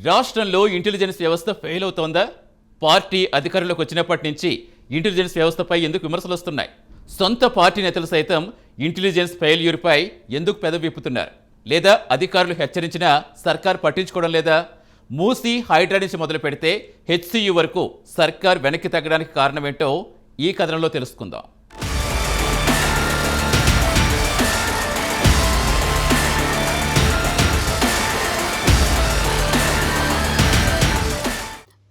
రాష్ట్రంలో ఇంటెలిజెన్స్ వ్యవస్థ fail అవుతోందా? Party అధికారంలోకి వచ్చినప్పటి నుంచి ఇంటెలిజెన్స్ వ్యవస్థపై ఎందుకు విమర్శలు వస్తున్నాయి? సొంత పార్టీ నేతలు సైతం ఇంటెలిజెన్స్ ఫెయిల్యూర్పై ఎందుకు పెదవిప్పుతున్నారు? లేదా అధికారులు హెచ్చరించినా సర్కార్ పట్టించుకోవడం లేదా? మూసీ హైడ్రా నుంచి మొదలు పెడితే హెచ్సియు వరకు సర్కార్ వెనక్కి తగ్గడానికి కారణమేంటో ఈ కథనంలో తెలుసుకుందాం.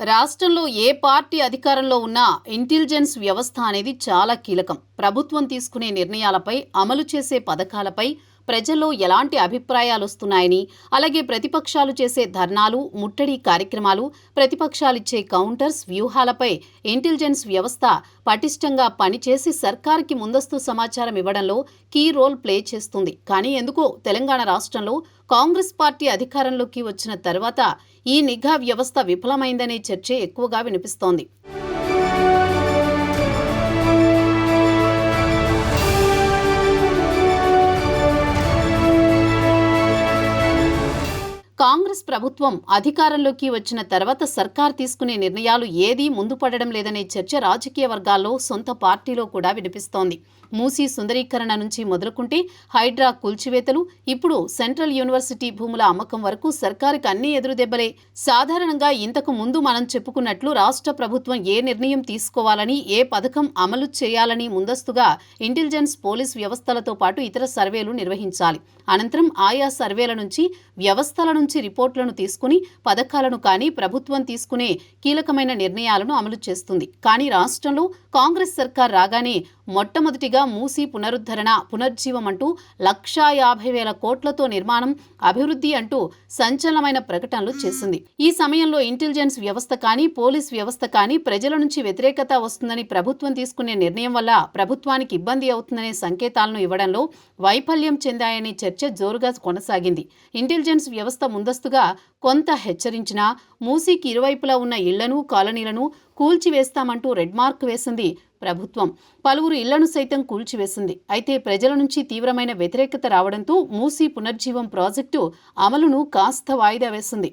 రాష్ట్రంలో ఏ పార్టీ అధికారంలో ఉన్నా ఇంటెలిజెన్స్ వ్యవస్థ అనేది చాలా కీలకం. ప్రభుత్వం తీసుకునే నిర్ణయాలపై, అమలు చేసే పథకాలపై ప్రజల్లో ఎలాంటి అభిప్రాయాలు వస్తున్నాయని, అలాగే ప్రతిపక్షాలు చేసే ధర్నాలు, ముట్టడి కార్యక్రమాలు, ప్రతిపక్షాలిచ్చే కౌంటర్స్, వ్యూహాలపై ఇంటెలిజెన్స్ వ్యవస్థ పటిష్టంగా పనిచేసి సర్కార్కి ముందస్తు సమాచారం ఇవ్వడంలో కీ రోల్ ప్లే చేస్తుంది. కానీ ఎందుకో తెలంగాణ రాష్ట్రంలో కాంగ్రెస్ పార్టీ అధికారంలోకి వచ్చిన తర్వాత ఈ నిఘా వ్యవస్థ విఫలమైందనే చర్చే ఎక్కువగా వినిపిస్తోంది. కాంగ్రెస్ ప్రభుత్వం అధికారంలోకి వచ్చిన తర్వాత సర్కార్ తీసుకునే నిర్ణయాలు ఏదీ ముందు పడడం లేదనే చర్చ రాజకీయ వర్గాల్లో, సొంత పార్టీలో కూడా వినిపిస్తోంది. మూసీ సుందరీకరణ నుంచి మొదలుకుంటే హైడ్రా కూల్చివేతలు, ఇప్పుడు సెంట్రల్ యూనివర్సిటీ భూముల అమ్మకం వరకు సర్కారుకి అన్ని ఎదురుదెబ్బలే. సాధారణంగా ఇంతకు ముందు మనం చెప్పుకున్నట్లు రాష్ట్ర ప్రభుత్వం ఏ నిర్ణయం తీసుకోవాలని, ఏ పథకం అమలు చేయాలని ముందస్తుగా ఇంటెలిజెన్స్, పోలీస్ వ్యవస్థలతో పాటు ఇతర సర్వేలు నిర్వహించాలి. అనంతరం ఆయా సర్వేల నుంచి, వ్యవస్థల నుంచి రిపోర్టులను తీసుకుని పథకాలను కానీ ప్రభుత్వం తీసుకునే కీలకమైన నిర్ణయాలను అమలు చేస్తుంది. కానీ రాష్ట్రంలో కాంగ్రెస్ సర్కార్ రాగానే మొట్టమొదటిగా మూసీ పునరుద్ధరణ, పునర్జీవం అంటూ 1,50,000 కోట్లతో నిర్మాణం, అభివృద్ధి అంటూ సంచలనమైన ప్రకటనలు చేసింది. ఈ సమయంలో ఇంటెలిజెన్స్ వ్యవస్థ కానీ, పోలీస్ వ్యవస్థ కానీ ప్రజల నుంచి వ్యతిరేకత వస్తుందని, ప్రభుత్వం తీసుకునే నిర్ణయం వల్ల ప్రభుత్వానికి ఇబ్బంది అవుతుందనే సంకేతాలను ఇవ్వడంలో వైఫల్యం చెందాయనే చర్చ జోరుగా కొనసాగింది. ఇంటెలిజెన్స్ వ్యవస్థ ముందస్తుగా కొంత హెచ్చరించినా మూసీకి ఇరువైపులా ఉన్న ఇళ్లను, కాలనీలను కూల్చివేస్తామంటూ రెడ్ మార్క్ వేసింది ప్రభుత్వం. పలువురు ఇళ్లను సైతం కూల్చివేసింది. అయితే ప్రజల నుంచి తీవ్రమైన వ్యతిరేకత రావడంతో మూసీ పునర్జీవం ప్రాజెక్టు అమలును కాస్త వాయిదా వేసింది.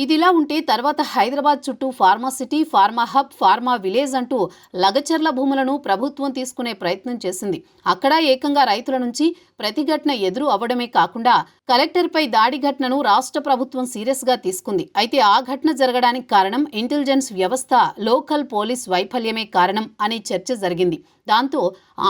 ఇదిలా ఉంటే తర్వాత హైదరాబాద్ చుట్టూ pharma city, pharma hub, pharma village అంటూ లగచర్ల భూములను ప్రభుత్వం తీసుకునే ప్రయత్నం చేసింది. అక్కడ ఏకంగా రైతుల నుంచి ప్రతిఘటన ఎదురు అవ్వడమే కాకుండా కలెక్టర్పై దాడి ఘటనను రాష్ట్ర ప్రభుత్వం సీరియస్గా తీసుకుంది. అయితే ఆ ఘటన జరగడానికి కారణం ఇంటెలిజెన్స్ వ్యవస్థ, లోకల్ పోలీస్ వైఫల్యమే కారణం అనే చర్చ జరిగింది. దాంతో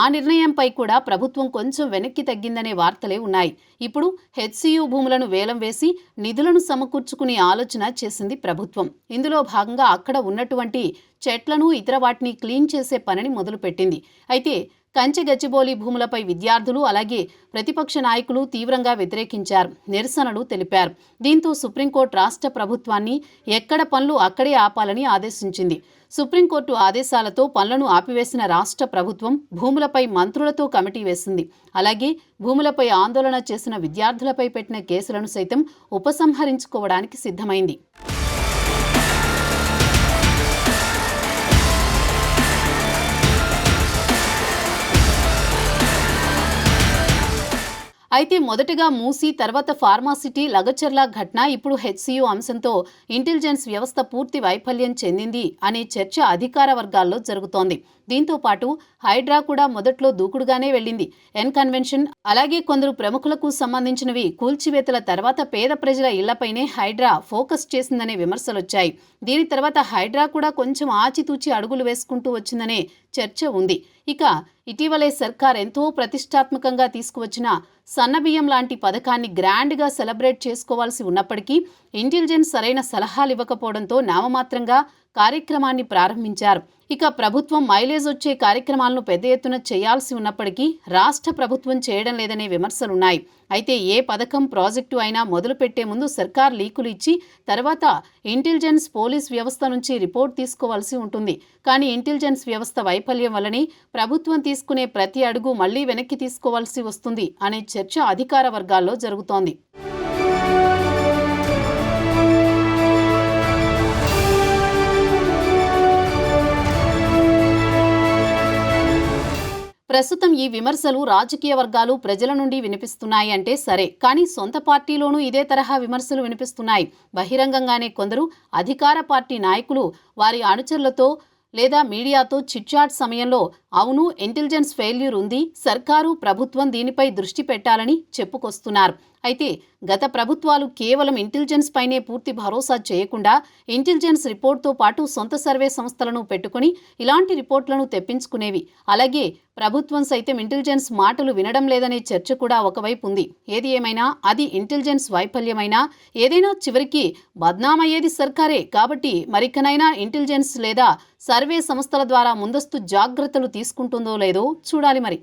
ఆ నిర్ణయంపై కూడా ప్రభుత్వం కొంచెం వెనక్కి తగ్గిందనే వార్తలే ఉన్నాయి. ఇప్పుడు హెచ్సియు భూములను వేలం వేసి నిధులను సమకూర్చుకునే ఆలోచన చేసింది ప్రభుత్వం. ఇందులో భాగంగా అక్కడ ఉన్నటువంటి చెట్లను, ఇతర వాటిని క్లీన్ చేసే పనిని మొదలుపెట్టింది. అయితే కంచె గచ్చిబౌలి భూములపై విద్యార్థులు, అలాగే ప్రతిపక్ష నాయకులు తీవ్రంగా వ్యతిరేకించారు, నిరసనలు తెలిపారు. దీంతో సుప్రీంకోర్టు రాష్ట్ర ప్రభుత్వాన్ని ఎక్కడ పనులు అక్కడే ఆపాలని ఆదేశించింది. సుప్రీంకోర్టు ఆదేశాలతో పనులను ఆపివేసిన రాష్ట్ర ప్రభుత్వం భూములపై మంత్రులతో కమిటీ వేసింది. అలాగే భూములపై ఆందోళన చేసిన విద్యార్థులపై పెట్టిన కేసులను సైతం ఉపసంహరించుకోవడానికి సిద్ధమైంది. అయితే మొదటగా మూసీ, తర్వాత ఫార్మాసిటీ, లగచర్ల ఘటన, ఇప్పుడు హెచ్సియు అంశంతో ఇంటెలిజెన్స్ వ్యవస్థ పూర్తి వైఫల్యం చెందింది అనే చర్చ అధికార వర్గాల్లో జరుగుతోంది. దీంతో పాటు హైడ్రా కూడా మొదట్లో దూకుడుగానే వెళ్లింది. ఎన్ కన్వెన్షన్, అలాగే కొందరు ప్రముఖులకు సంబంధించినవి కూల్చివేతల తర్వాత పేద ప్రజల ఇళ్లపైనే హైడ్రా ఫోకస్ చేసిందనే విమర్శలొచ్చాయి. దీని తర్వాత హైడ్రా కూడా కొంచెం ఆచితూచి అడుగులు వేసుకుంటూ వచ్చిందనే చర్చ ఉంది. ఇక ఇటీవలే సర్కార్ ఎంతో ప్రతిష్టాత్మకంగా తీసుకువచ్చిన సన్నబియ్యం లాంటి పథకాన్ని గ్రాండ్గా సెలబ్రేట్ చేసుకోవాల్సి ఉన్నప్పటికీ ఇంటెలిజెన్స్ సరైన సలహాలు ఇవ్వకపోవడంతో నామమాత్రంగా కార్యక్రమాన్ని ప్రారంభించారు. ఇక ప్రభుత్వం మైలేజ్ వచ్చే కార్యక్రమాలను పెద్ద ఎత్తున చేయాల్సి ఉన్నప్పటికీ రాష్ట్ర ప్రభుత్వం చేయడం లేదనే విమర్శలున్నాయి. అయితే ఏ పథకం, ప్రాజెక్టు అయినా మొదలుపెట్టే ముందు సర్కార్ లీకులు ఇచ్చి తర్వాత ఇంటెలిజెన్స్, పోలీస్ వ్యవస్థ నుంచి రిపోర్ట్ తీసుకోవాల్సి ఉంటుంది. కానీ ఇంటెలిజెన్స్ వ్యవస్థ వైఫల్యం వల్లనే ప్రభుత్వం తీసుకునే ప్రతి అడుగు మళ్లీ వెనక్కి తీసుకోవాల్సి వస్తుంది అనే చర్చ అధికార వర్గాల్లో జరుగుతోంది. ప్రస్తుతం ఈ విమర్శలు రాజకీయ వర్గాలు ప్రజల నుండి వినిపిస్తున్నాయి అంటే సరే, కానీ సొంత పార్టీలోనూ ఇదే తరహా విమర్శలు వినిపిస్తున్నాయి. బహిరంగంగానే కొందరు అధికార పార్టీ నాయకులు వారి అనుచరులతో లేదా మీడియాతో చిట్చాట్ సమయంలో అవును ఇంటెలిజెన్స్ ఫెయిల్యూర్ ఉంది, సర్కారు ప్రభుత్వం దీనిపై దృష్టి పెట్టాలని చెప్పుకొస్తున్నారు. అయితే గత ప్రభుత్వాలు కేవలం ఇంటెలిజెన్స్ పైనే పూర్తి భరోసా చేయకుండా ఇంటెలిజెన్స్ రిపోర్ట్తో పాటు సొంత సర్వే సంస్థలను పెట్టుకుని ఇలాంటి రిపోర్ట్లను తెప్పించుకునేవి. అలాగే ప్రభుత్వం సైతం ఇంటెలిజెన్స్ మాటలు వినడం లేదనే చర్చ కూడా ఒకవైపు ఉంది. ఏది ఏమైనా అది ఇంటెలిజెన్స్ వైఫల్యమైనా ఏదైనా చివరికి బద్నామయ్యేది సర్కారే. కాబట్టి మరికనైనా ఇంటెలిజెన్స్ లేదా సర్వే సంస్థల ద్వారా ముందస్తు జాగ్రత్తలు తీసుకుంటుందో లేదో చూడాలి మరి.